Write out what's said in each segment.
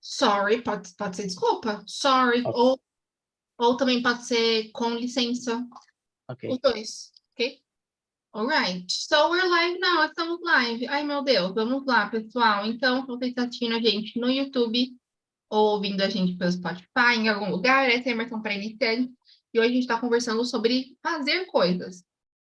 sorry, pode ser desculpa, sorry, Okay. ou também pode ser com licença, Okay. os dois, ok? Alright, so we're live now, estamos live. Ai, meu Deus, vamos lá, pessoal. Então, se você está assistindo a gente no YouTube ou ouvindo a gente pelo Spotify, em algum lugar, essa é a Imersão para Iniciantes. E hoje a gente está conversando sobre fazer coisas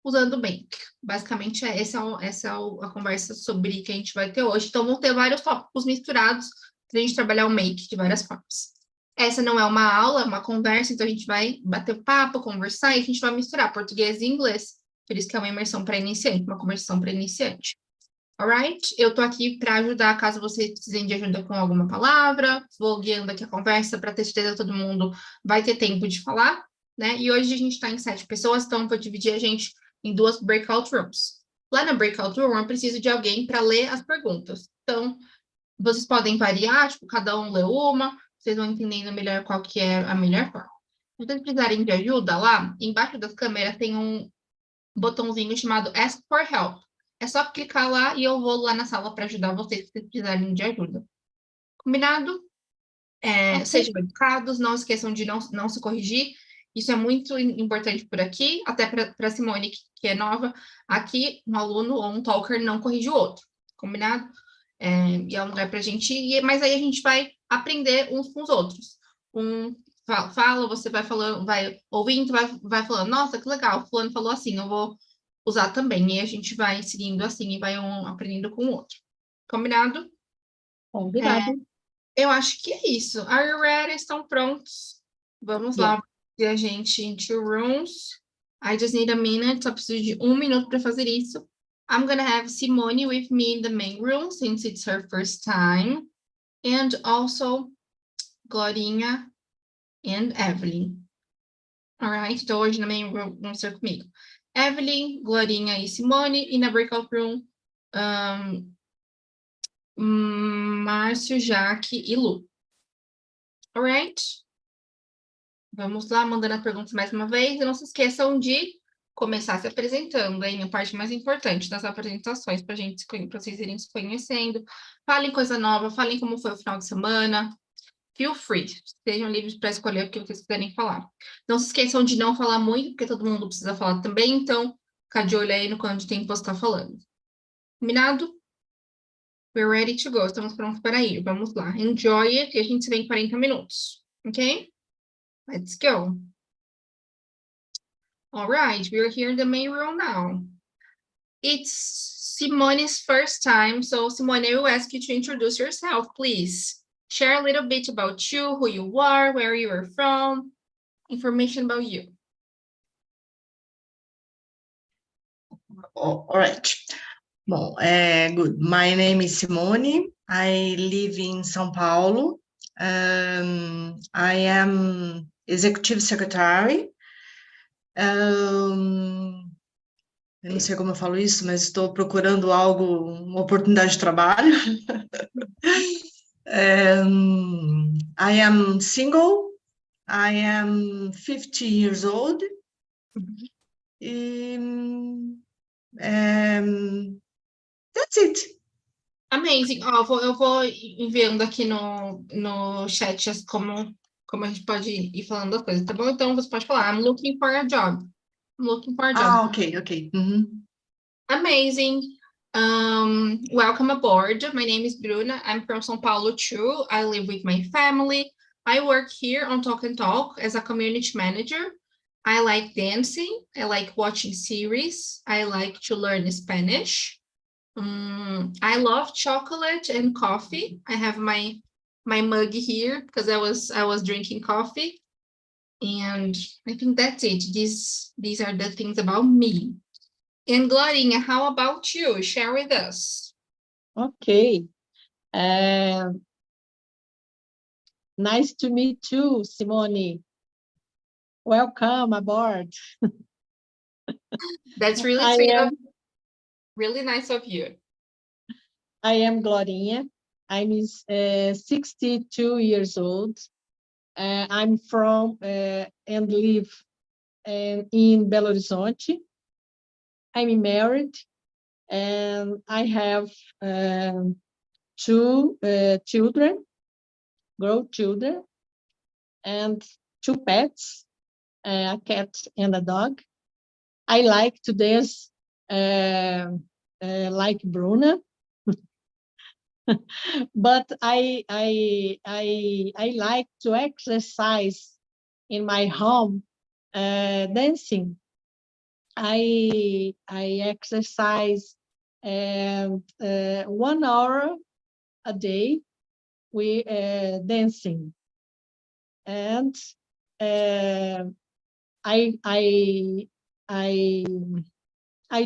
usando make. Basicamente, essa é a conversa sobre que a gente vai ter hoje. Então, vão ter vários tópicos misturados para a gente trabalhar o make de várias formas. Essa não é uma aula, é uma conversa, então a gente vai bater papo, conversar, e a gente vai misturar português e inglês. Por isso que é uma imersão para iniciante, uma conversação para iniciante. Alright? Eu tô aqui para ajudar, caso vocês precisem de ajuda com alguma palavra, vou guiando aqui a conversa para ter certeza que todo mundo vai ter tempo de falar, né? E hoje a gente está em 7 pessoas, então vou dividir a gente em 2 breakout rooms. Lá na breakout room, eu preciso de alguém para ler as perguntas. Então, vocês podem variar, tipo, cada um lê uma, vocês vão entendendo melhor qual que é a melhor forma. Se vocês precisarem de ajuda lá, embaixo das câmeras tem um botãozinho chamado Ask for Help. É só clicar lá e eu vou lá na sala para ajudar vocês se vocês precisarem de ajuda. Combinado? Okay. Sejam educados, não esqueçam de não se corrigir. Isso é muito importante por aqui, até para a Simone, que é nova. Aqui, um aluno ou um talker não corrige o outro. Combinado? E é um lugar para a gente ir, mas aí a gente vai aprender uns com os outros. Um fala, você vai falando, vai ouvindo, vai falando, nossa, que legal, o fulano falou assim, eu vou usar também. E a gente vai seguindo assim e vai um aprendendo com o outro. Combinado? Combinado. Eu acho que é isso. Are you ready? Estão prontos? Vamos lá. E a gente in 2 rooms. I just need a minute. Só preciso de 1 minuto para fazer isso. I'm gonna have Simone with me in the main room, since it's her first time. And also Glorinha and Evelyn. Alright? Então hoje na main room vão ser comigo. Evelyn, Glorinha e Simone. E na breakout room, Márcio, Jaque e Lu. Alright? Vamos lá, mandando as perguntas mais uma vez. E não se esqueçam de começar se apresentando, hein? A parte mais importante das apresentações, para vocês irem se conhecendo. Falem coisa nova, falem como foi o final de semana. Feel free, sejam livres para escolher o que vocês quiserem falar. Não se esqueçam de não falar muito, porque todo mundo precisa falar também, então ficar de olho aí no quanto tempo você está falando. Combinado? We're ready to go. Estamos prontos para ir. Vamos lá. Enjoy it e a gente se vê em 40 minutos. Ok? Let's go. All right, we're here in the main room now. It's Simone's first time, so Simone, I will ask you to introduce yourself, please. Share a little bit about you, who you are, where you are from, information about you. All right. Bom, good. My name is Simone. I live in São Paulo. I am executive secretary. Eu não sei como eu falo isso, mas estou procurando uma oportunidade de trabalho. I am single. I am 50 years old. That's it. Amazing. Eu vou enviando aqui no chat como a gente pode ir falando as coisas, tá bom? Então você pode falar, I'm looking for a job. I'm looking for a job. Okay. Amazing. Welcome aboard. My name is Bruna. I'm from São Paulo too. I live with my family. I work here on TALKNTALK as a community manager. I like dancing. I like watching series. I like to learn Spanish. I love chocolate and coffee. I have my mug here because I was drinking coffee. And I think that's it. These are the things about me. And Glorinha, how about you? Share with us. Okay. Nice to meet you, Simone. Welcome aboard. That's really sweet. Really nice of you. I am Glorinha. I'm 62 years old. I'm from and live in Belo Horizonte. I'm married and I have 2 children. grown children, and 2 pets, a cat and a dog. I like to dance like Bruna, but I like to exercise in my home dancing. I exercise 1 hour a day with dancing, and I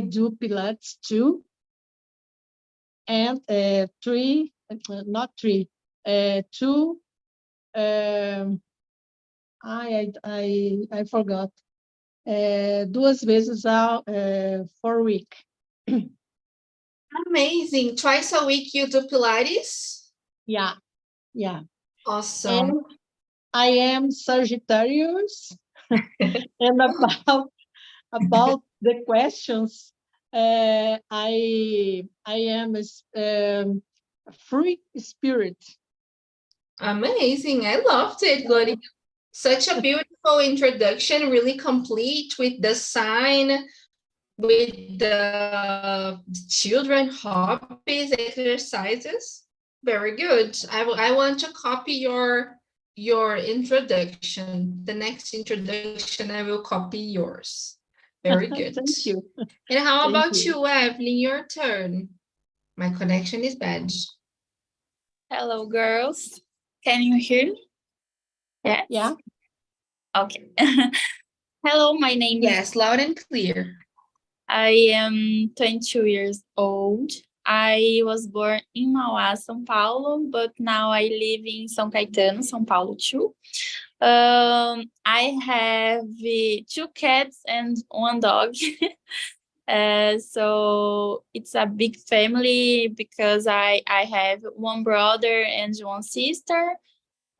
do Pilates too, and 2. I forgot. 2 vezes for week. Amazing. Twice a week you do Pilates? Yeah. Awesome. And I am Sagittarius, and about the questions, I am a free spirit. Amazing. I loved it, Gloria. Such a beautiful introduction, really complete with the sign, with the children hobbies, exercises. Very good. I want to copy your introduction. The next introduction, I will copy yours. Very good. Thank you. And how Thank about you. you, Evelyn? Your turn. My connection is bad. Hello, girls. Can you hear me? Yes? Yeah. Okay. Hello, my name is... Yes, loud and clear. I am 22 years old. I was born in Mauá, São Paulo, but now I live in São Caetano, São Paulo too. I have 2 cats and 1 dog. So it's a big family because I have 1 brother and 1 sister.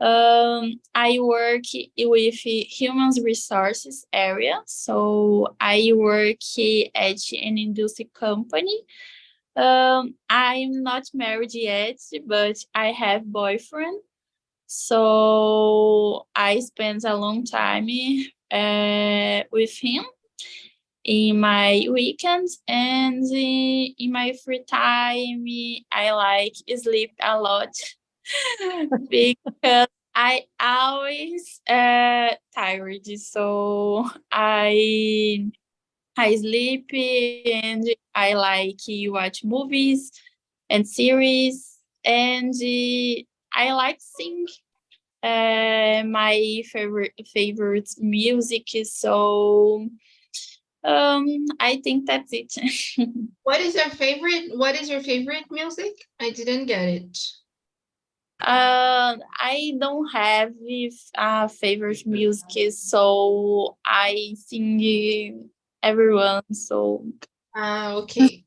I work with human resources area, so I work at an industry company. I'm not married yet, but I have boyfriend, so I spend a long time with him in my weekends, and in my free time I like sleep a lot because I always tired, so I sleep, and I like watch movies and series, and I like sing my favorite music, so I think that's it. What is your favorite music? I didn't get it. I don't have favorite music, so I sing everyone. So Okay.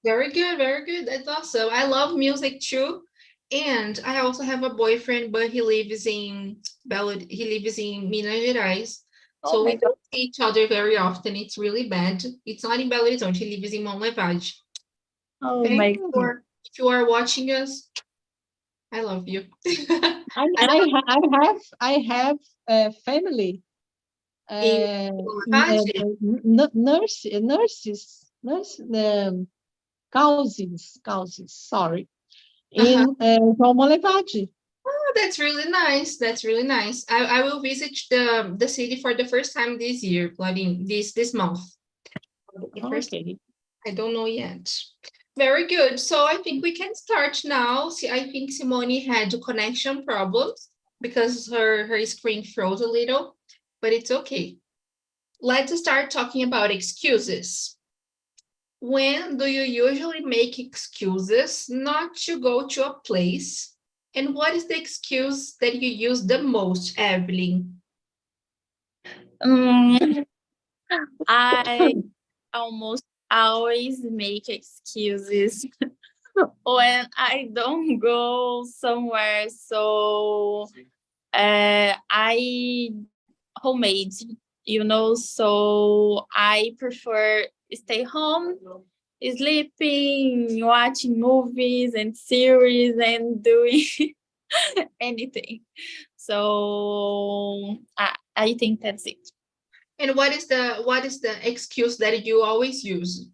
Very good, very good. That's awesome. I love music too. And I also have a boyfriend, but he lives in Minas Gerais. So oh we my God. don't see each other very often. It's really bad. It's not in Belo Horizonte. He lives in Monlevade. Oh Okay? my If you are watching us, I love you. I have a family. Nurses, causes, sorry, in João Molevade. Oh, that's really nice. That's really nice. I will visit the city for the first time this year, Claudine, this month. The first Okay. I don't know yet. Very good. So I think we can start now. See, I think Simone had connection problems because her screen froze a little, but it's okay. Let's start talking about excuses. When do you usually make excuses not to go to a place? And what is the excuse that you use the most, Evelyn? I almost always make excuses when I don't go somewhere. So I homemade, so I prefer stay home, sleeping, watching movies and series, and doing anything. So I think that's it. And what is the excuse that you always use?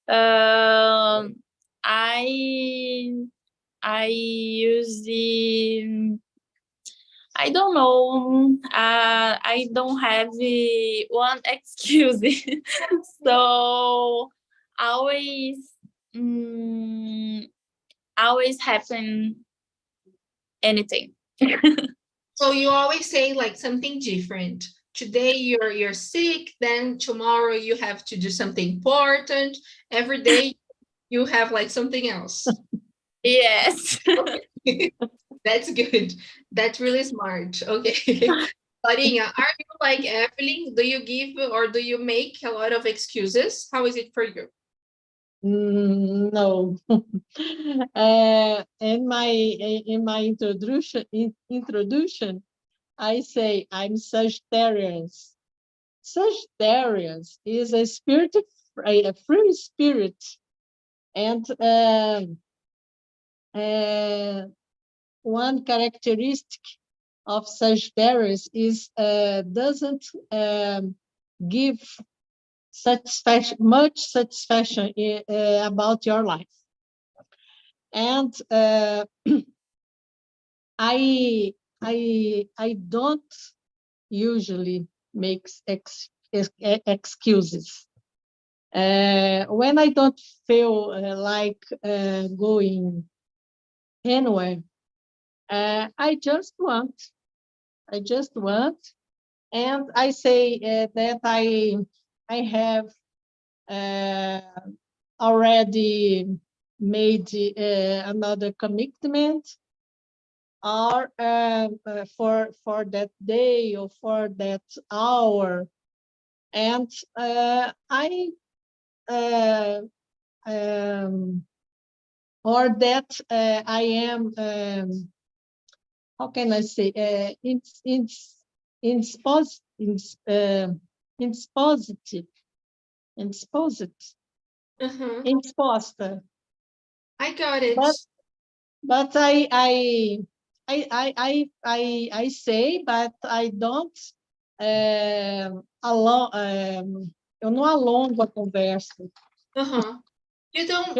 I use I don't know. I don't have one excuse. So always, always happen anything. So you always say like something different. Today you're sick, then tomorrow you have to do something important. Every day you have like something else. Yes. That's good. That's really smart. Okay. Clarinha, are you like Evelyn? Do you give or do you make a lot of excuses? How is it for you? No. In my introduction, I say I'm Sagittarius. Sagittarius is a spirit, a free spirit, and one characteristic of Sagittarius is doesn't give much satisfaction about your life, and I don't usually make excuses. When I don't feel like going anywhere, I just want, and I say that I have already made another commitment, or for that day or for that hour, and I or that I am how can I say it's positive, imposter. I got it. But I say, but I don't eu não alongo a conversa. You don't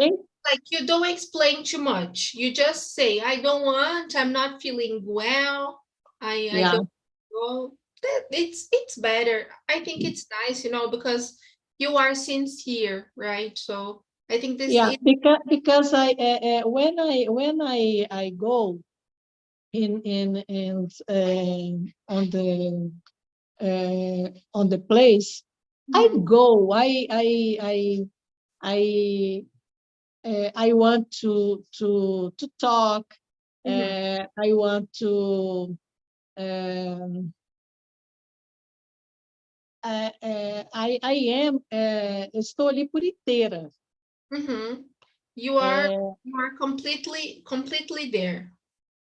Okay? you don't explain too much. You just say, I don't want, I'm not feeling well. I don't go. It's better. I think it's nice, because you are sincere, right? So I think this is because I when I go in on the place, I go. I want to talk. I want to. Estou ali por inteira. You are completely there.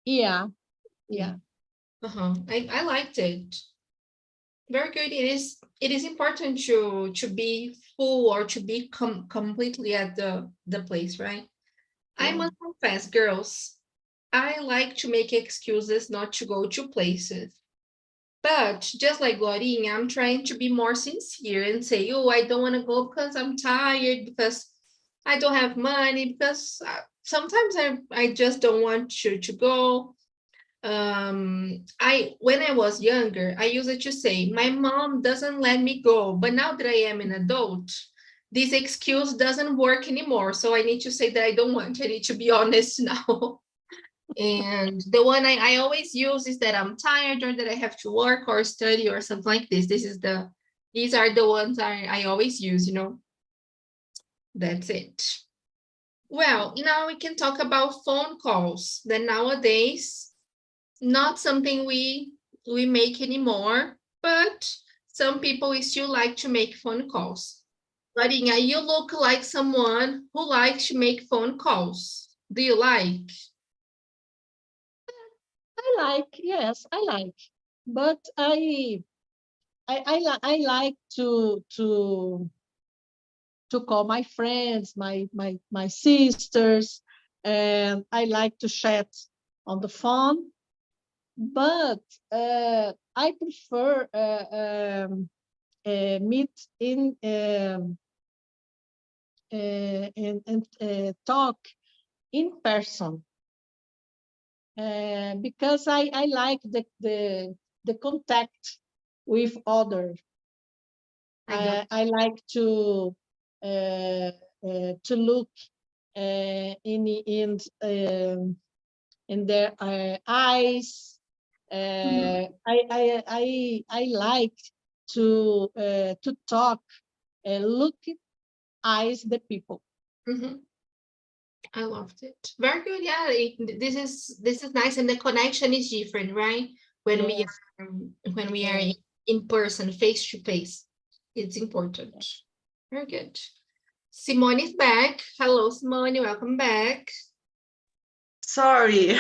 Yeah. I liked it. Very good. It is important to be full or to be completely at the place, right? I must confess, girls, I like to make excuses not to go to places. But just like Glorinha, I'm trying to be more sincere and say, oh, I don't want to go because I'm tired, because I don't have money, because sometimes I just don't want to go. When I was younger, I used to say, my mom doesn't let me go. But now that I am an adult, this excuse doesn't work anymore. So I need to say that I don't want. I need to be honest now. And the one I always use is that I'm tired or that I have to work or study or something like this. These are the ones I always use, That's it. Well, now we can talk about phone calls. That nowadays, not something we make anymore, but some people still like to make phone calls. Clarinha, you look like someone who likes to make phone calls. Do you like? Yes, I like, but I like to call my friends, my sisters, and I like to chat on the phone, but I prefer meet in and talk in person because I like the contact with others. I like to look in their eyes. I like to talk, look eyes the people. I loved it. Very good. Yeah, this is nice, and the connection is different, right? When we are in person, face to face, it's important. Very good. Simone is back. Hello, Simone. Welcome back. Sorry.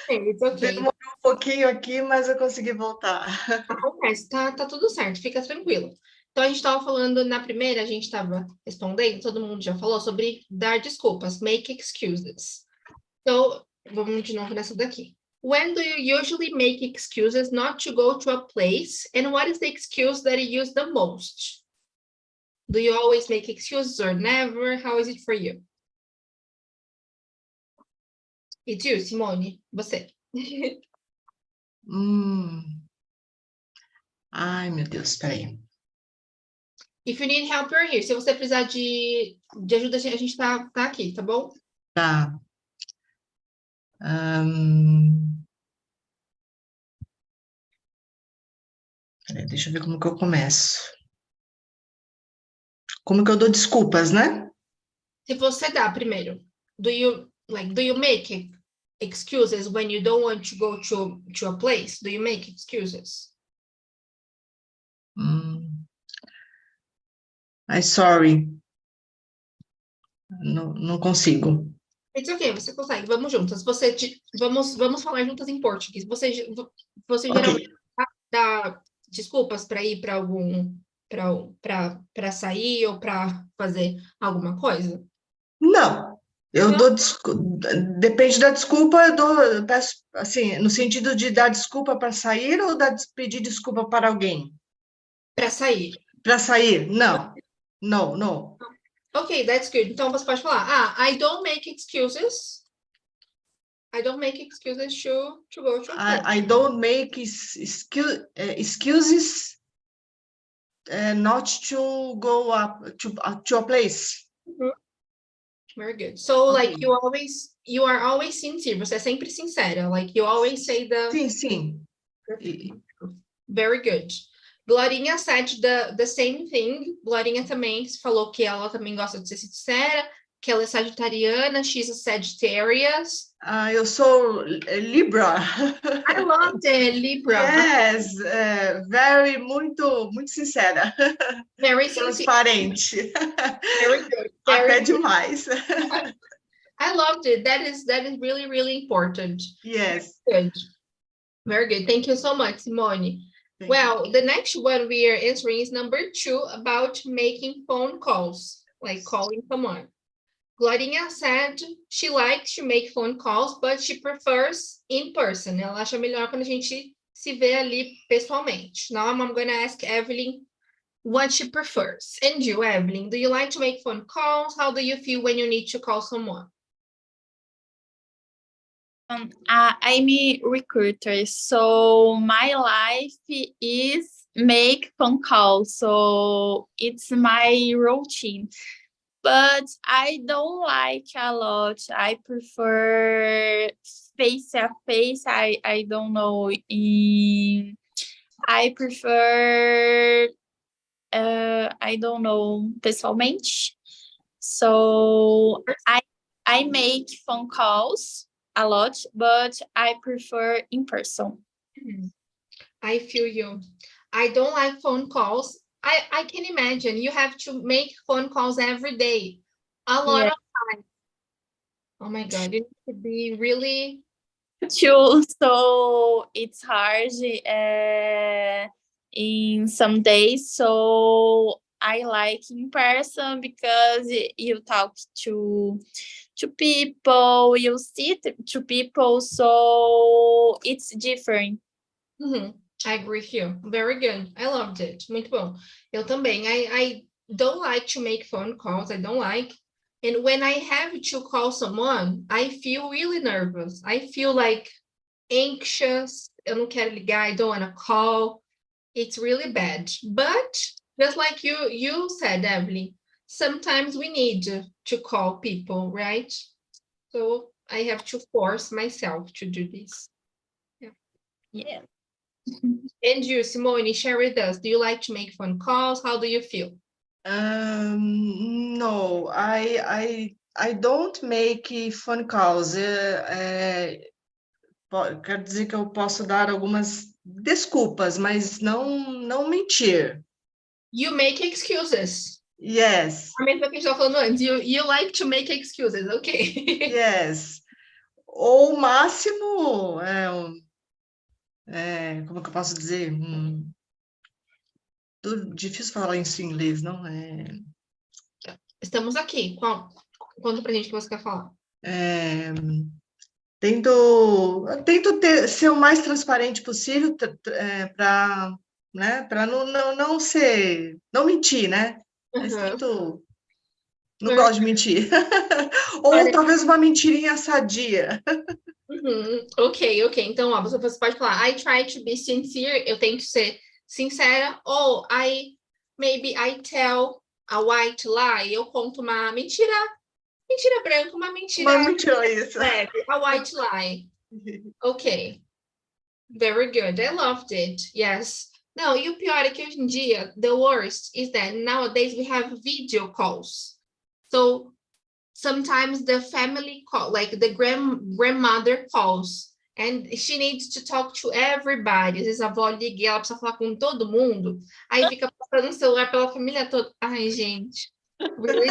It's okay. Demorou um pouquinho aqui, mas eu consegui voltar. Acontece, tá tudo certo, fica tranquilo. Então, a gente estava falando, na primeira, a gente estava respondendo, todo mundo já falou sobre dar desculpas, make excuses. Então, vamos de novo nessa daqui. When do you usually make excuses not to go to a place, and what is the excuse that you use the most? Do you always make excuses or never? How is it for you? It's you, Simone, você. Ai, meu Deus, peraí. If you need help, you're here. Se você precisar de ajuda, a gente tá aqui, tá bom? Tá. Peraí, deixa eu ver como que eu começo. Como que eu dou desculpas, né? Se você dá primeiro, do you make excuses when you don't want to go to a place? Do you make excuses? I'm sorry. Não consigo. It's okay, você consegue. Vamos juntas. Vamos falar juntas em português. Você geralmente dá desculpas para ir para algum para sair ou para fazer alguma coisa? Não. Eu dou depende da desculpa, eu peço, assim, no sentido de dar desculpa para sair ou pedir desculpa para alguém? Para sair. Para sair? Não. No. Ok, that's good. Então você pode falar, I don't make excuses. I don't make excuses to go to a place. I don't make excuses not to go up to a place. Very good. So, Okay. like, you are always sincere. Você é sempre sincera. Like, you always say the... Sim. Very good. Glorinha said the same thing. Glorinha também falou que ela também gosta de ser sincera, que ela é sagitariana, she's a Sagittarius. Eu sou Libra. I love the Libra. Yes, muito sincera. Very transparente. Very good. Até demais. I loved it. That is really, really important. Yes. Good. Very good. Thank you so much, Simone. Well, the next one we are answering is number 2 about making phone calls, like calling someone. Glorinha said she likes to make phone calls, but she prefers in person. Ela acha melhor quando a gente se vê ali pessoalmente. Now I'm going to ask Evelyn what she prefers. And you, Evelyn, do you like to make phone calls? How do you feel when you need to call someone? I'm a recruiter, so my life is make phone calls, so it's my routine. But I don't like a lot. I prefer face-to-face. I don't know. I prefer, I don't know, pessoalmente. So I make phone calls a lot, but I prefer in person. I feel you. I don't like phone calls. I can imagine you have to make phone calls every day, a lot of time. Oh my God, it could be really... True, so it's hard in some days, so I like in person because you talk to to people, you sit to people, so it's different. I agree with you. Very good. I loved it. Muito bom. Eu também. I don't like to make phone calls. I don't like. And when I have to call someone, I feel really nervous. I feel like anxious. Eu não quero ligar. I don't want to call. It's really bad. But just like you said, Evelyn, sometimes we need to call people, right? So I have to force myself to do this. Yeah. And you, Simone, share with us. Do you like to make phone calls? How do you feel? No, I don't make phone calls. Quer dizer que eu posso dar algumas desculpas, mas não mentir. You make excuses. Yes, A mesma que a gente estava falando antes. You like to make excuses, ok. yes. Ou o máximo, como que eu posso dizer? Difícil falar isso em inglês, não? Estamos aqui. Conta pra gente o que você quer falar. Tento ser o mais transparente possível para, né, para não mentir, né? Mas tento, não gosto de mentir. Ou talvez uma mentirinha sadia. Ok. Então, ó, você pode falar, I try to be sincere, eu tento ser sincera, ou maybe I tell a white lie, eu conto uma mentira branca, uma mentira Isso. leve, a white lie. Ok. Very good. I loved it. Yes. Não, e o pior é que hoje em dia, the worst is that nowadays we have video calls. So sometimes the family call, like the grandmother calls, and she needs to talk to everybody. Às vezes a avó liga e ela precisa falar com todo mundo. Aí fica passando o celular pela família toda. Ai, gente. Really,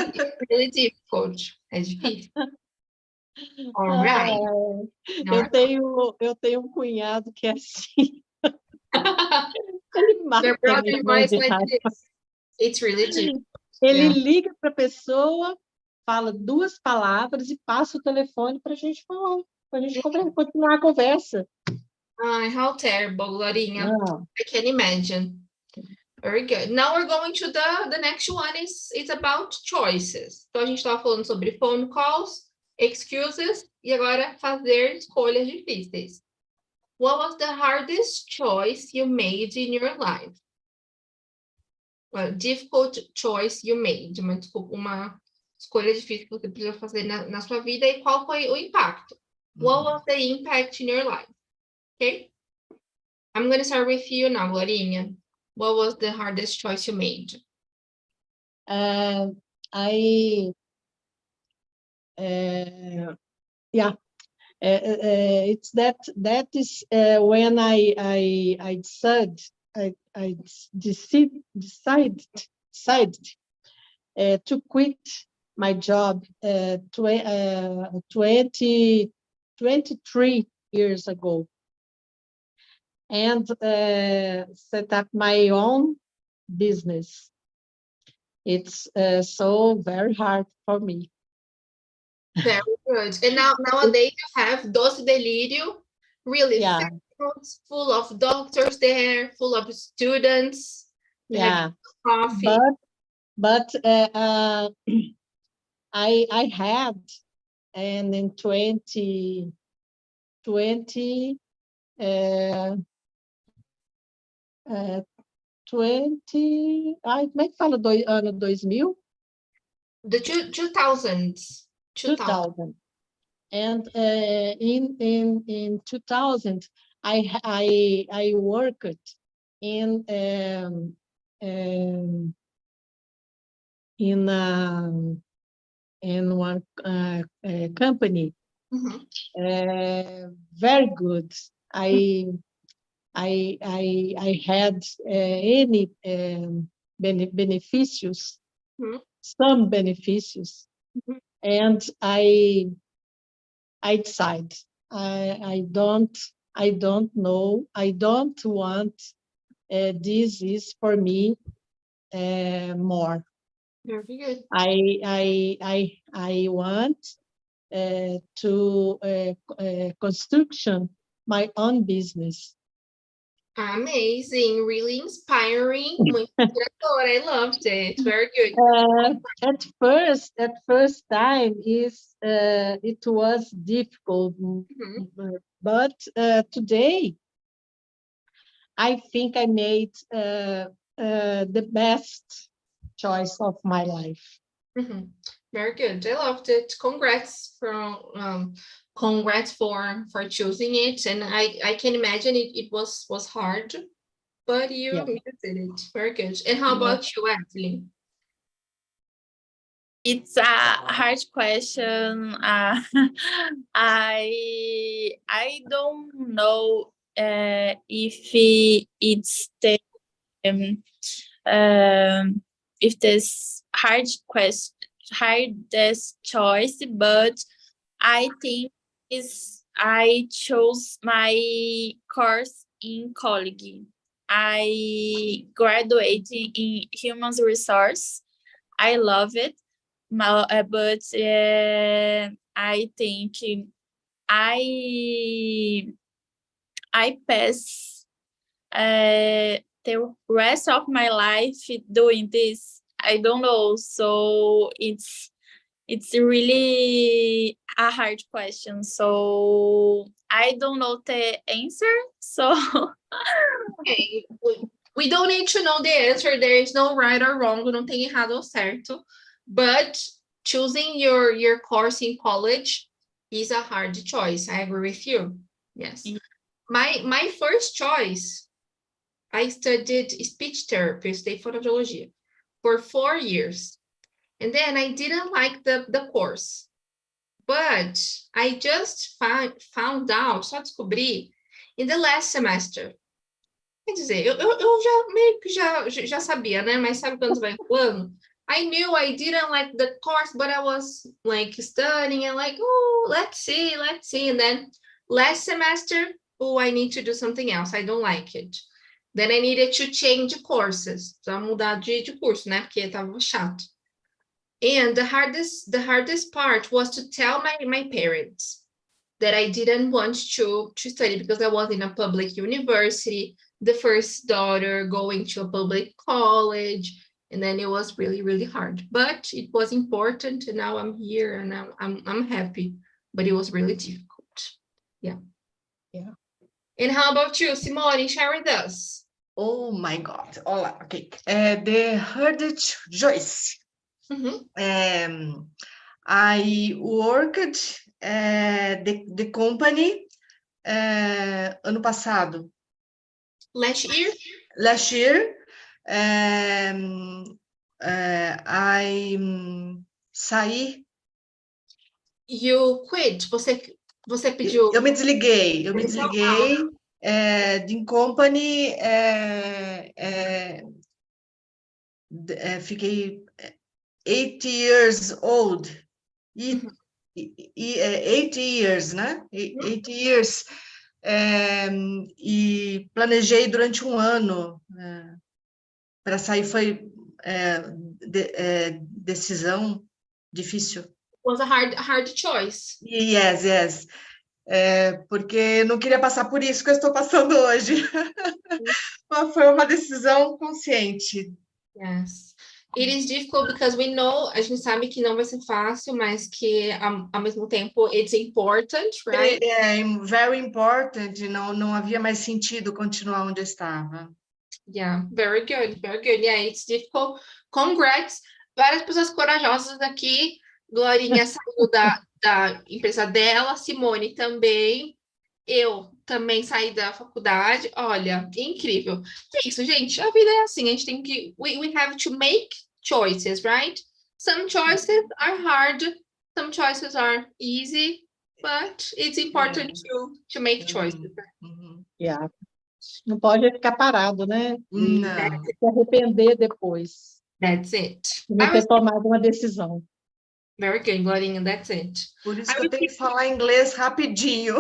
really difficult. É difícil. All right. Eu tenho um cunhado que é assim. Ele mata Your brother minha mãe voice de like raiva. this. It's really difficult. Ele Yeah. liga para a pessoa, fala 2 palavras e passa o telefone para a gente falar, para a gente continuar a conversa. Ai, how terrible, Glorinha. Não. I can imagine. Very good. Now we're going to the next one. It's about choices. Então a gente estava falando sobre phone calls, excuses e agora fazer escolhas difíceis. What was the hardest choice you made in your life? A difficult choice you made. Uma escolha difícil que você precisa fazer na sua vida e qual foi o impacto? What was the impact in your life? Okay? I'm going to start with you now, Glorinha. What was the hardest choice you made? It's that is when I decided to quit my job 23 years ago and set up my own business. It's so very hard for me. Very good. And nowadays you have Doce Delírio, really famous, full of doctors there, full of students. Yeah, Coffee. but I had, and in 2020, como é que fala ano 2000? The 2000s. 2000. And in 2000, I worked in one company. Very good. I had any benefícios, some benefícios, and I decide I don't know, I don't want this is for me more. Very good. I want to construction my own business. Amazing, really inspiring. Muito inspirador. I loved it. Very good. At first time it was difficult, but today I think I made the best choice of my life. Very good. I loved it. Congrats for choosing it. And I can imagine it was hard, but you did it. Very good. And how about you, Evelyn? It's a hard question. I don't know if it's the if this hardest choice, but I think I chose my course in college. I graduated in human resource. I love it, but I think I pass the rest of my life doing this. I don't know, so it's really a hard question. So I don't know the answer. So Okay, we don't need to know the answer. There is no right or wrong. Não tem errado ou certo. But choosing your course in college is a hard choice. I agree with you. Yes. My first choice, I studied speech therapy, state fonoaudiologia, for 4 years. And then I didn't like the course. But I just found out, só descobri, in the last semester. Quer dizer, eu já meio que já sabia, né? Mas sabe quando você vai falando? I knew I didn't like the course, but I was like studying and like, oh, let's see. And then last semester, oh, I need to do something else. I don't like it. Then I needed to change courses. Precisava mudar de curso, né? Porque tava chato. And the hardest part was to tell my parents that I didn't want to study because I was in a public university, the first daughter going to a public college, and then it was really, really hard. But it was important, and now I'm here, and now I'm happy. But it was really difficult. Yeah. And how about you, Simone? Share with us. Oh my God. Olá, okay. The hardest choice. I worked the company ano passado. Last year? Last year, I saí. You quit? Você pediu? Eu me desliguei de company, fiquei 8 years old. 8 years, né? 8 years. E planejei durante um ano para sair. Foi decisão difícil. Was a hard choice. Yes. Porque não queria passar por isso que eu estou passando hoje. Mas foi uma decisão consciente. Yes. It is difficult because we know, a gente sabe que não vai ser fácil, mas que ao mesmo tempo it's important, right? Very important. Não havia mais sentido continuar onde eu estava. Yeah, very good. Yeah, it's difficult. Congrats. Várias pessoas corajosas aqui. Glorinha saiu da empresa dela, Simone também. Eu também saí da faculdade. Olha, incrível. É isso, gente. A vida é assim. A gente tem que... We have to make choices, right? Some choices are hard. Some choices are easy. But it's important to make choices. Yeah. Não pode ficar parado, né? Não. Se arrepender depois. That's it. De não ter tomado uma decisão. Very good, Glorinha. That's it. Por isso que eu tenho que falar inglês rapidinho.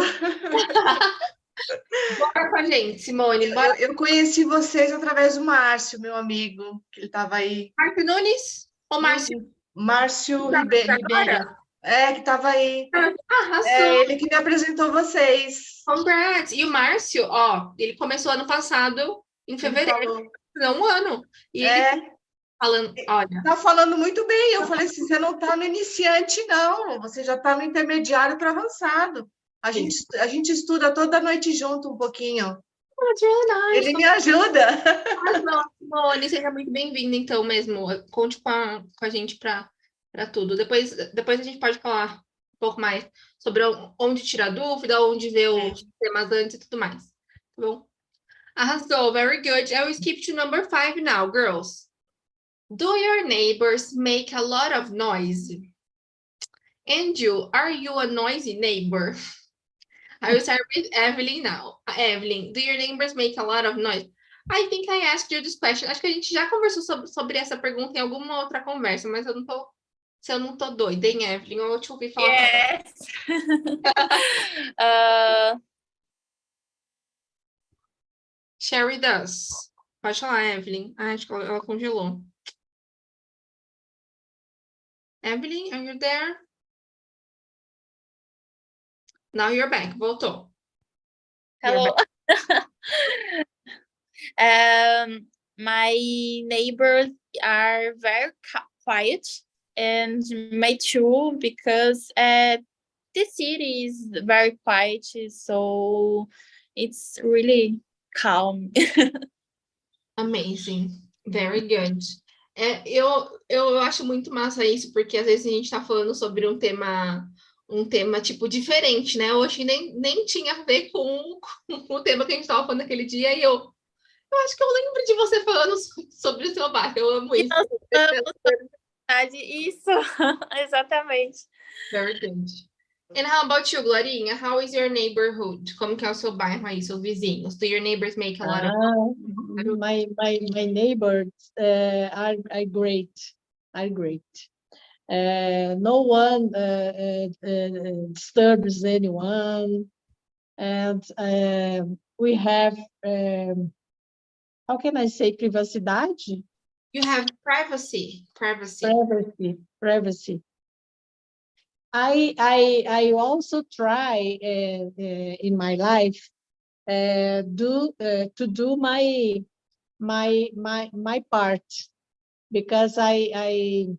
Bora com a gente, Simone. Bora. Eu conheci vocês através do Márcio, meu amigo, que ele estava aí. Márcio Nunes ou Márcio? Márcio Ribeiro. que estava aí. Arrasou! Ele que me apresentou vocês. Congrats! E o Márcio, ó, ele começou ano passado, em Ele fevereiro, falou. não um ano. E ele falando, olha, Tá falando muito bem. Eu falei assim, você não está no iniciante, não. Você já está no intermediário para avançado. A gente estuda toda noite junto um pouquinho. that's really nice. Ele me ajuda. Arrasou, Simone, seja muito bem-vinda, então, mesmo. Conte com a gente para tudo. Depois a gente pode falar um pouco mais sobre onde tirar dúvida, onde ver os temas antes e tudo mais. Tá bom? Arrasou, very good. I will skip to number 5 now, girls. Do your neighbors make a lot of noise? And you, are you a noisy neighbor? I will start with Evelyn now. Evelyn, do your neighbors make a lot of noise? I think I asked you this question. Acho que a gente já conversou sobre essa pergunta em alguma outra conversa, mas se eu não tô doida, hein, Evelyn? Eu te ouvi falar. Yes. Sherry does. Pode falar, Evelyn. Acho que ela congelou. Evelyn, are you there? Now you're back. Voltou. Hello. My neighbors are very quiet, and me too, because the city is very quiet, so it's really calm. Amazing. Very good. Eu acho muito massa isso, porque às vezes a gente está falando sobre um tema tipo diferente, né? Hoje nem tinha a ver com o tema que a gente estava falando naquele dia, e eu acho que eu lembro de você falando sobre o seu bairro. Eu amo isso. Isso, exatamente. Very good. And how about you, Glorinha? How is your neighborhood? Como que é o seu bairro aí, seus vizinhos? Do your neighbors make a lot of My neighbors are great. No one disturbs anyone, and we have how can I say privacidade? You have privacy. Privacy. I also try in my life to do my part, because I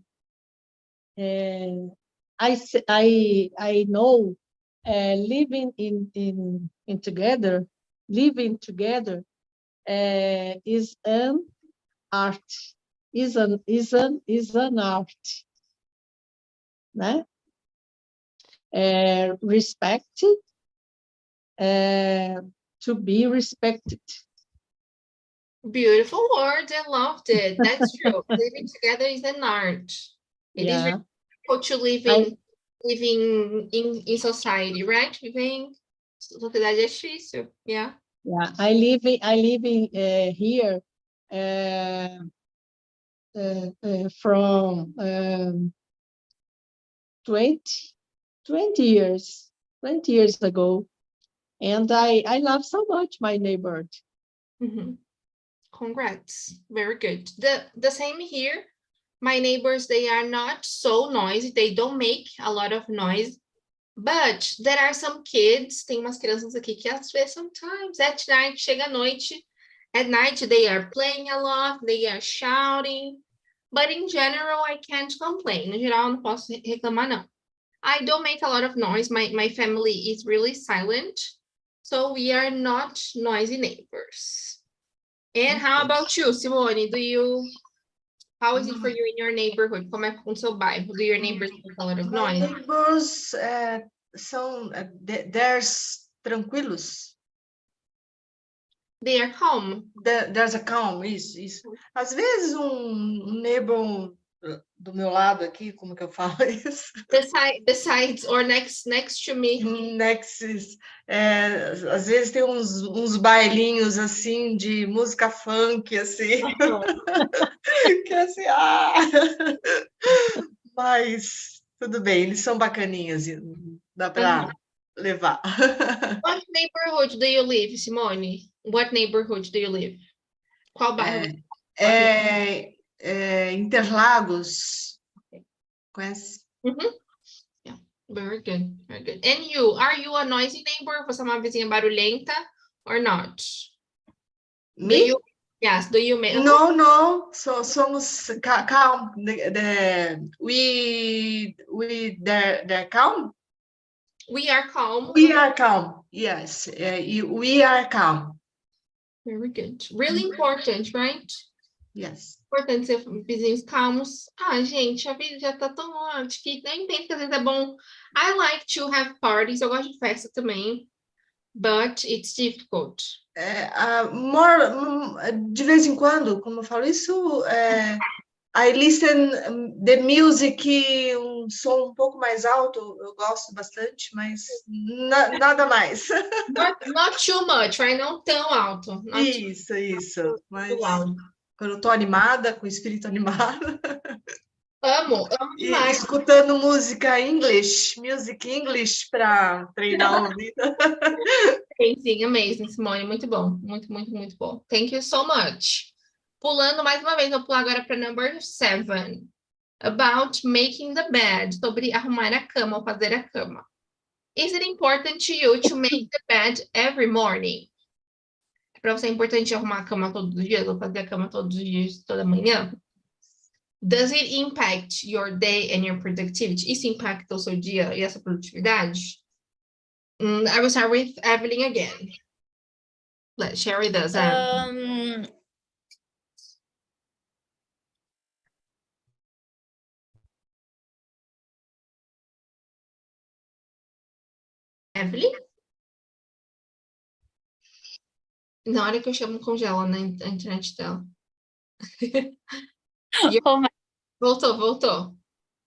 know living together is an art, is an art, né? Respect, to be respected. Beautiful words. I loved it. That's true. Living together is an art. It is really difficult to living in society, right? Vivem sociedade é difícil. Yeah. Yeah, I live in here from 20 years ago, and I love so much my neighborhood. Mm-hmm. Congrats. Very good. The same here. My neighbors, they are not so noisy. They don't make a lot of noise. But there are some kids, tem umas crianças aqui que às vezes sometimes at night, chega à noite, at night they are playing a lot, they are shouting. But in general, I can't complain. No geral, eu não posso reclamar, não. I don't make a lot of noise. My family is really silent. So we are not noisy neighbors. And how about you, Simone? How is it for you in your neighborhood? Como é com o seu bairro? Do your neighbors make a lot of My noise? neighbors são they're tranquilos. They are calm. There's a calm, isso. Às vezes um neighbor do meu lado aqui, como que eu falo isso? Besides or next to me. Às vezes tem uns bailinhos assim de música funk, assim. Que assim, mas tudo bem, eles são bacaninhas, dá para levar. What neighborhood do you live, Simone? What neighborhood do you live? Qual bairro? Interlagos. Conhece? Yeah. Very good, very good. And you, are you a noisy neighbor? Você é uma vizinha barulhenta or not? Do Me? you, yes, do you make... No, no, somos calm. They're calm. We are calm. We are calm. Yes, we are calm. Very good. Really important, right? Yes. Importante ser vizinhos calmos. Ah, gente, a vida já tá tão difícil. Eu entendo que às vezes é bom. I like to have parties. Eu gosto de festa também. But it's difficult. De vez em quando, como eu falo isso, I listen the music, um som um pouco mais alto, eu gosto bastante, mas nada mais. Not too much, right? Não tão alto. Isso. Mas Loud. quando eu tô animada, com o espírito animado. Amo demais. Escutando música music English para treinar a ouvido. Sim, amazing, Simone. Muito bom. Muito bom. Thank you so much. Pulando mais uma vez, vou pular agora para number 7. About making the bed. Sobre arrumar a cama ou fazer a cama. Is it important to you to make the bed every morning? Para você é importante arrumar a cama todos os dias ou fazer a cama todos os dias, toda manhã? Does it impact your day and your productivity? Isso impacta o seu dia e essa produtividade? I will start with Evelyn again. Let's share with us. Evelyn? Na hora que eu chamo, congela na internet dela. Voltou.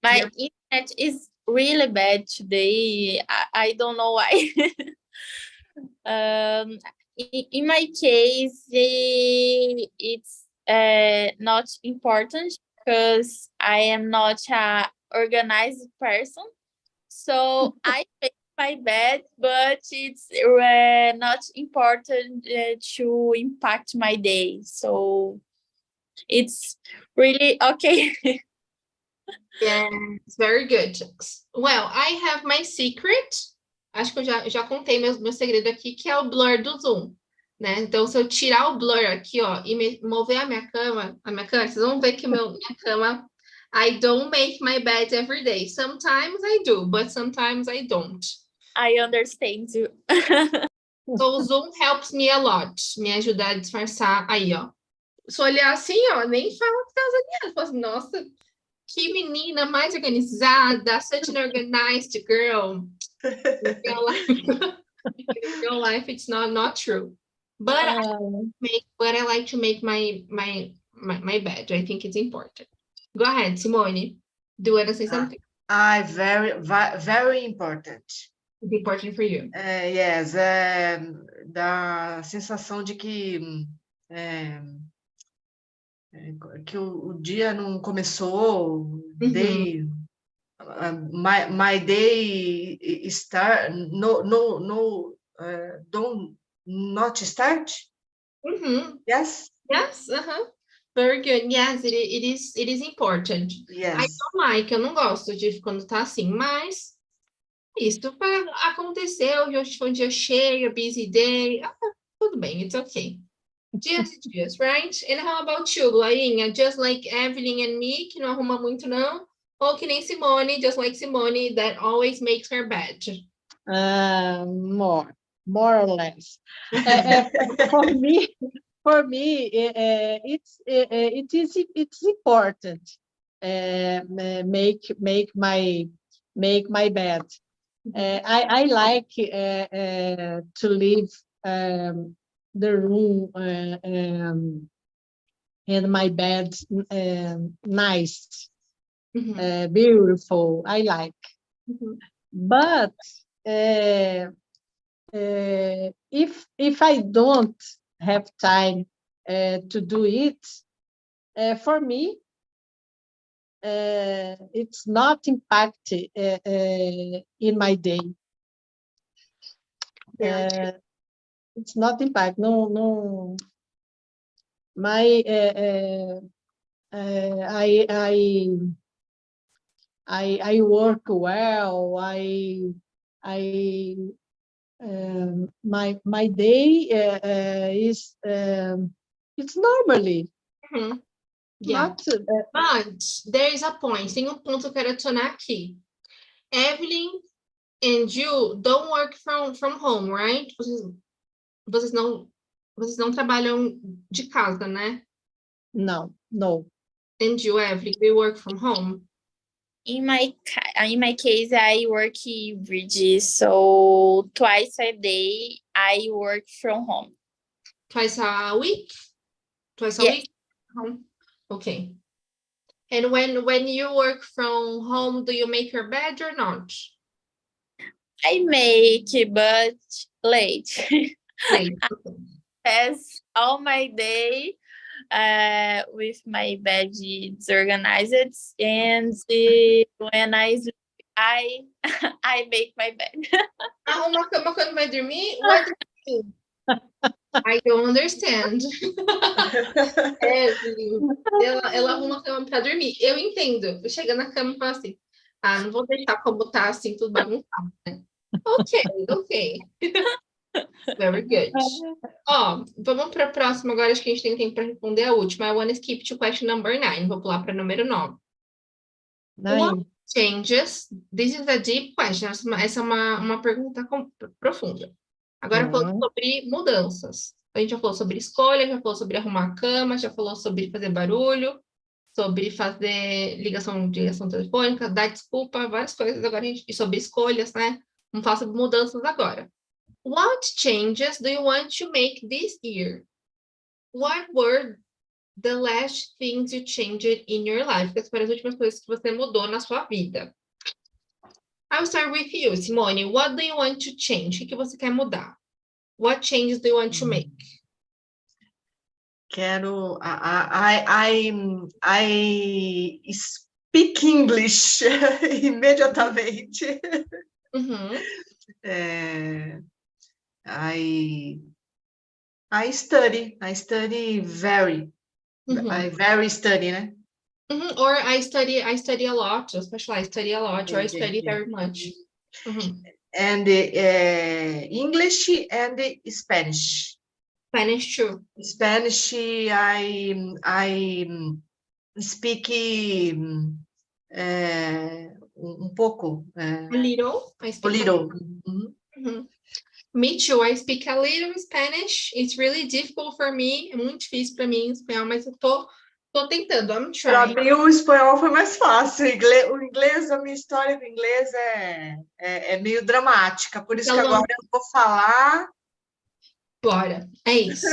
My internet is really bad today. I don't know why. In my case, it's not important because I am not an organized person. So I make my bed, but it's not important to impact my day. So it's really okay. Yeah, it's very good. Well, I have my secret. Acho que eu já contei meu segredo aqui, que é o blur do Zoom, né? Então, se eu tirar o blur aqui, ó, e mover a minha cama, vocês vão ver que minha cama, I don't make my bed every day. Sometimes I do, but sometimes I don't. I understand you. So, o Zoom helps me a lot. Me ajuda a disfarçar. Aí, ó. Se olhar assim, ó, nem fala que tá zagueando. Fala assim, nossa, que menina mais organizada, such an organized girl. In real life, it's not true. But I like to make my bed. I think it's important. Go ahead, Simone. Do you want to say something? Very important. It's important for you. Yes, da sensação de que o dia não começou, my day start not start. Yes. Very good. Yes, it is important. Yes. I don't like, eu não gosto de quando tá assim, mas isso aconteceu, hoje foi um dia cheio, busy day, tudo bem, it's okay. Dias, right? And how about you, Lainha? Just like Evelyn and me, que não arruma muito não, ou que nem Simone, just like Simone, that always makes her bed? More or less. For me, it's important. Make my bed. I like to leave the room and my bed nice, beautiful. I like. But if I don't have time to do it, for me, it's not impacted in my day. It's not impact. No. My I work well. My day is it's normally Yeah. not. But there is a point. Tem um ponto que eu quero adicionar aqui. Evelyn and you don't work from home, right? Vocês não trabalham de casa, né? No. And you, Evelyn, we work from home. In my case, I work hybrid, so twice a day I work from home. Twice a week? Twice a Yes. week? Okay. And when you work from home, do you make your bed or not? I make, but late. Late. Pass all my day with my bed disorganized, and when I sleep, I make my bed. Arruma a cama quando vai dormir? What do you do? I don't understand. Ela arruma a cama para dormir. Eu entendo. Eu chego na cama e falo assim, não vou deixar como tá assim, tudo bagunçado, né? Ok. Very good. Vamos para a próxima agora, acho que a gente tem tempo para responder a última. I want to skip to question number 9. Vou pular para número 9. What changes? This is a deep question. Essa é uma pergunta profunda. Agora falando sobre mudanças. A gente já falou sobre escolha, já falou sobre arrumar a cama, já falou sobre fazer barulho, sobre fazer ligação telefônica, dar desculpa, várias coisas agora, e sobre escolhas, né? Vamos falar sobre mudanças agora. What changes do you want to make this year? What were the last things you changed in your life? Quais foram as últimas coisas que você mudou na sua vida? I'll start with you, Simone. What do you want to change? O que você quer mudar? What changes do you want to make? Quero. I speak English imediatamente. I study very. I very study, né? Or I study a lot, especially I study a lot, or I study very much. And English and Spanish. Spanish too. Spanish, I speak pouco. A little. I speak a little. Me too. I speak a little Spanish. It's really difficult for me. É muito difícil para mim espanhol, mas eu tô tentando. I'm trying. Para mim, o espanhol foi mais fácil. O inglês, a minha história com o inglês é meio dramática. Por isso que agora eu vou falar. Bora. É isso.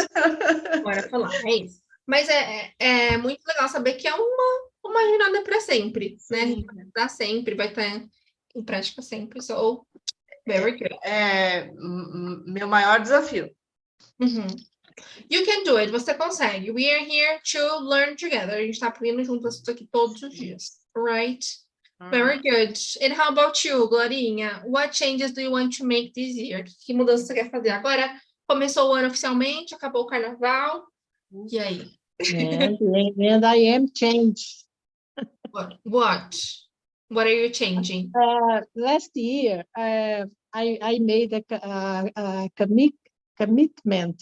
Bora falar. É isso. Mas é muito legal saber que é uma jornada para sempre, né? Vai estar sempre, vai estar em prática sempre. So, very good. É meu maior desafio. You can do it. Você consegue. We are here to learn together. A gente está aprendendo juntas aqui todos os dias. Right? Very good. And how about you, Glorinha? What changes do you want to make this year? Que mudança você quer fazer? Agora começou o ano oficialmente, acabou o carnaval. E aí? And I am changed. What are you changing? Last year, I made a commitment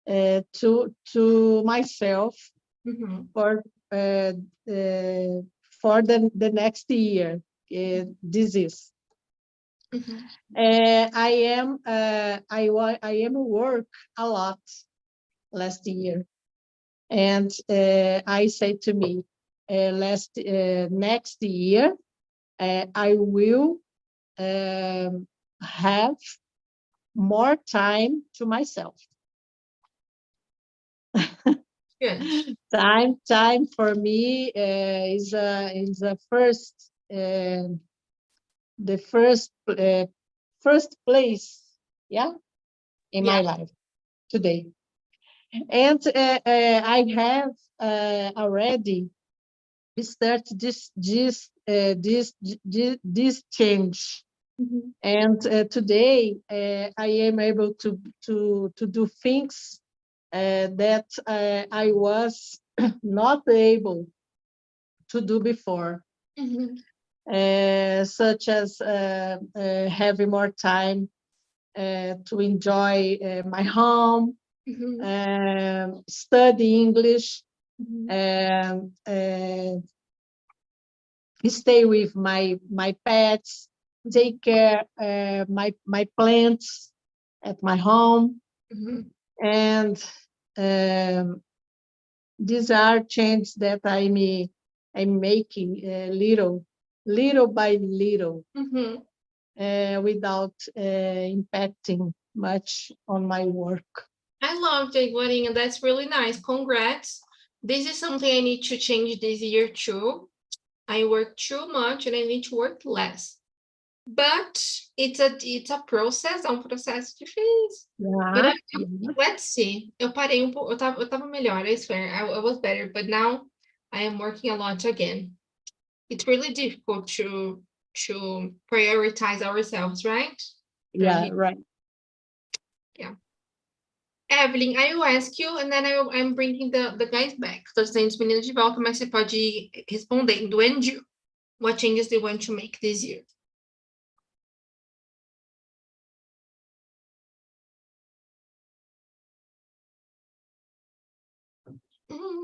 to myself for the next year. This is. I am work a lot last year, and I said to me, next year I will have more time to myself. Good. Time for me is the first place, in my life today. And I have already started this change. And today I am able to do things that I was not able to do before. such as having more time to enjoy my home, study English, stay with my pets, take care my plants at my home, and these are changes that I'm making little by little, without impacting much on my work. I love it, Guarinha. That's really nice. Congrats. This is something I need to change this year too. I work too much and I need to work less. But it's a process, é um processo difícil. Yeah. But let's see. Eu parei um pouco, eu tava melhor, I swear. I was better, but now I am working a lot again. It's really difficult to prioritize ourselves, right? Yeah, right. Yeah. Evelyn, I will ask you, and then I'm bringing the guys back. Estou trazendo os meninos de volta, mas você pode ir respondendo. And you, what changes do you want to make this year?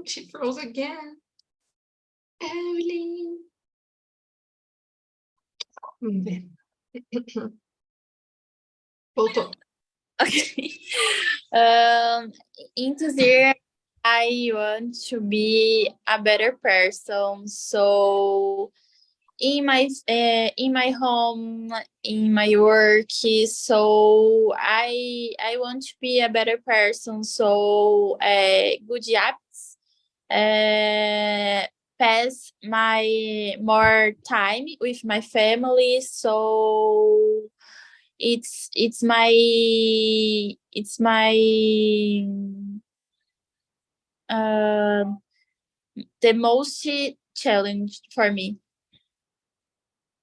She froze again. Evelyn. Vamos ver. Voltou. Okay. In this year, I want to be a better person. So in my home, in my work, so I want to be a better person. So good habits, pass my more time with my family. So it's my the most challenge for me.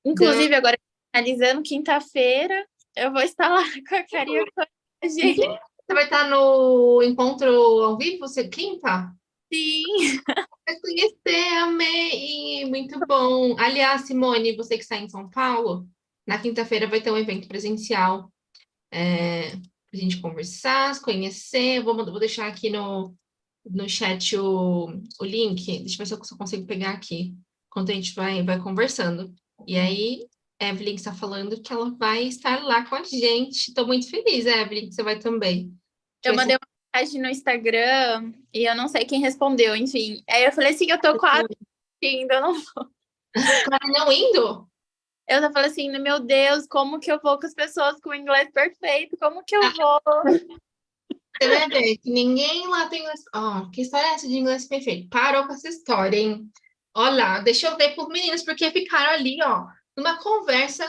Inclusive, agora finalizando quinta-feira, eu vou estar lá com a Carinha com a gente. Você vai estar no encontro ao vivo, você quinta? Sim. Vai conhecer, amei, muito bom. Aliás, Simone, você que está em São Paulo, na quinta-feira vai ter um evento presencial para a gente conversar, se conhecer. Vou deixar aqui no chat o link. Deixa eu ver se eu consigo pegar aqui, enquanto a gente vai conversando. E aí, Evelyn está falando que ela vai estar lá com a gente. Estou muito feliz, Evelyn, que você vai também. Eu mandei uma mensagem no Instagram e eu não sei quem respondeu, enfim. Aí eu falei assim, eu tô quase indo, eu não vou. Quase não indo? Eu só falei assim, meu Deus, como que eu vou com as pessoas com inglês perfeito? Como que eu vou? Você vai ver que ninguém lá tem inglês. Que história é essa de inglês perfeito? Parou com essa história, hein? Olha lá, deixa eu ver com os meninos, porque ficaram ali, numa conversa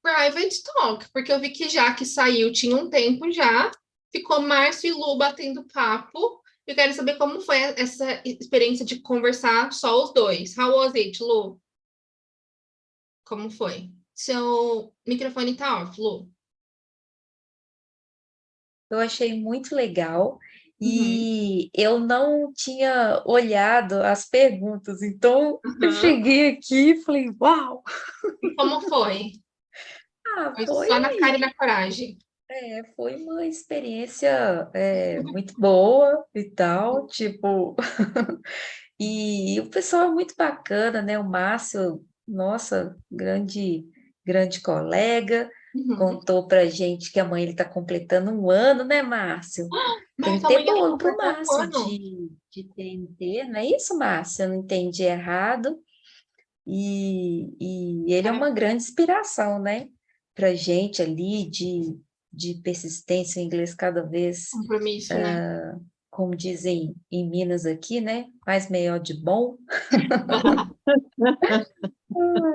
private talk, porque eu vi que já que saiu, tinha um tempo já, ficou Márcio e Lu batendo papo. Eu quero saber como foi essa experiência de conversar só os dois. How was it, Lu? Como foi? Seu microfone tá off, Lu. Eu achei muito legal e eu não tinha olhado as perguntas, então eu cheguei aqui e falei, uau! Como foi? Foi só na cara e na coragem. Foi uma experiência muito boa e tal, tipo... E o pessoal é muito bacana, né? O Márcio, nossa, grande colega, contou pra gente que amanhã ele está completando 1 ano, né, Márcio? Tem que ter bolo pro Márcio de TNT, não é isso, Márcio? Eu não entendi errado. E ele é uma grande inspiração, né? Pra gente ali de persistência em inglês cada vez... Compromisso, né? Como dizem em Minas aqui, né? Mais melhor de bom.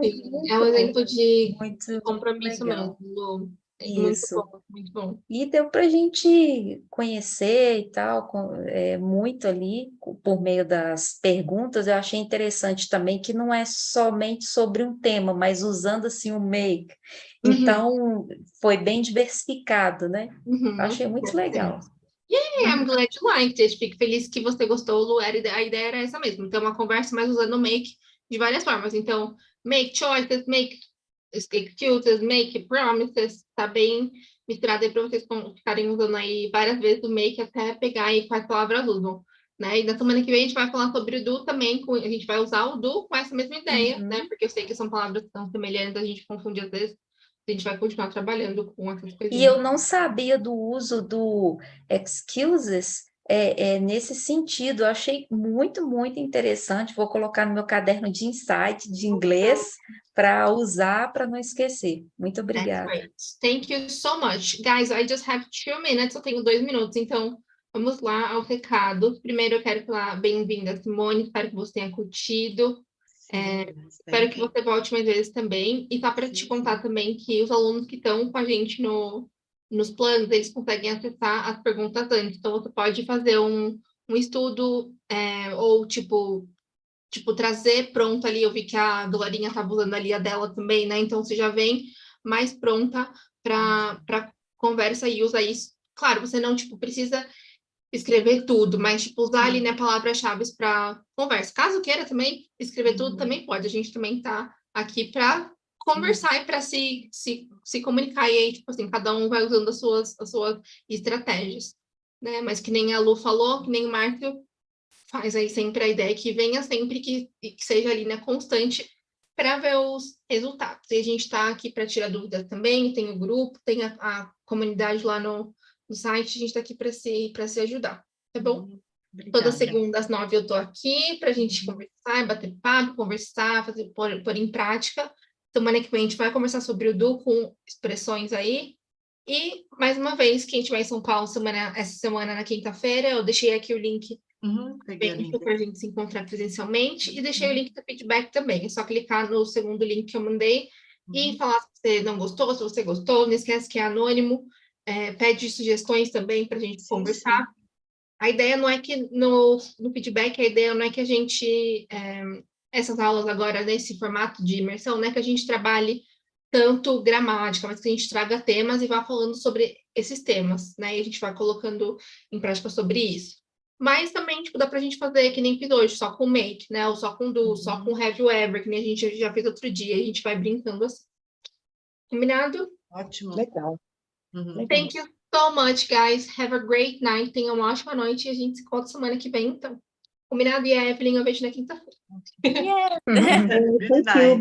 Sim, é um exemplo de muito compromisso legal. mesmo, Lu. Isso. Muito bom, muito bom. E deu para a gente conhecer e tal, muito ali, por meio das perguntas. Eu achei interessante também que não é somente sobre um tema, mas usando assim o make. Então, foi bem diversificado, né? Eu achei muito legal. Yeah, I'm glad you liked it. Fico feliz que você gostou, Lu. A ideia era essa mesmo. Então, uma conversa mais usando o make de várias formas. Então, make choices, make excuses, make promises, tá bem misturado aí para vocês ficarem usando aí várias vezes o make até pegar aí quais palavras usam, né? E na semana que vem a gente vai falar sobre o do também, a gente vai usar o do com essa mesma ideia, né? Porque eu sei que são palavras que são semelhantes, a gente confunde às vezes, a gente vai continuar trabalhando com essas coisinhas. E eu não sabia do uso do excuses nesse sentido. Eu achei muito, muito interessante. Vou colocar no meu caderno de insight de inglês para usar, para não esquecer. Muito obrigada. That's great. Thank you so much. Guys, I just have 2 minutes, eu tenho 2 minutos, então vamos lá aos recados. Primeiro eu quero falar bem-vinda, Simone, espero que você tenha curtido. Espero que você volte mais vezes também. E só para te contar também que os alunos que estão com a gente nos planos, eles conseguem acessar as perguntas antes. Então, você pode fazer um estudo ou, tipo, trazer pronto ali. Eu vi que a Glorinha estava usando ali a dela também, né? Então, você já vem mais pronta para conversa e usa isso. Claro, você não, tipo, precisa escrever tudo, mas tipo, usar ali, né, palavras-chave para conversa. Caso queira também escrever tudo, também pode. A gente também tá aqui para conversar e para se comunicar. E aí, tipo assim, cada um vai usando as suas estratégias, né? Mas que nem a Lu falou, que nem o Márcio faz aí sempre a ideia que venha sempre que seja ali, né, constante para ver os resultados. E a gente está aqui para tirar dúvidas também, tem o grupo, tem a comunidade lá no site, a gente está aqui para se ajudar, tá bom? Obrigada. Toda segunda às 9 eu estou aqui para a gente conversar, bater papo, conversar, pôr em prática. Semana que vem a gente vai conversar sobre o do com expressões aí. E, mais uma vez, quem estiver em São Paulo essa semana, na quinta-feira, eu deixei aqui o link para a gente se encontrar presencialmente e deixei o link do feedback também. É só clicar no segundo link que eu mandei e falar se você não gostou, se você gostou. Não esquece que é anônimo. Pede sugestões também para a gente conversar. Sim. A ideia não é que no feedback, a ideia não é que a gente, essas aulas agora nesse formato de imersão, não é que a gente trabalhe tanto gramática, mas que a gente traga temas e vá falando sobre esses temas, né? E a gente vai colocando em prática sobre isso. Mas também, tipo, dá pra gente fazer que nem fiz hoje, só com make, né? Ou só com do, só com have you ever, que nem a gente já fez outro dia, a gente vai brincando assim. Combinado? Ótimo. Legal. Thank you so much, guys. Have a great night. Tenham uma ótima noite e a gente se encontra semana que vem, então. Combinado? E a Evelyn eu vejo na quinta-feira. Yeah. Thank you. Bye.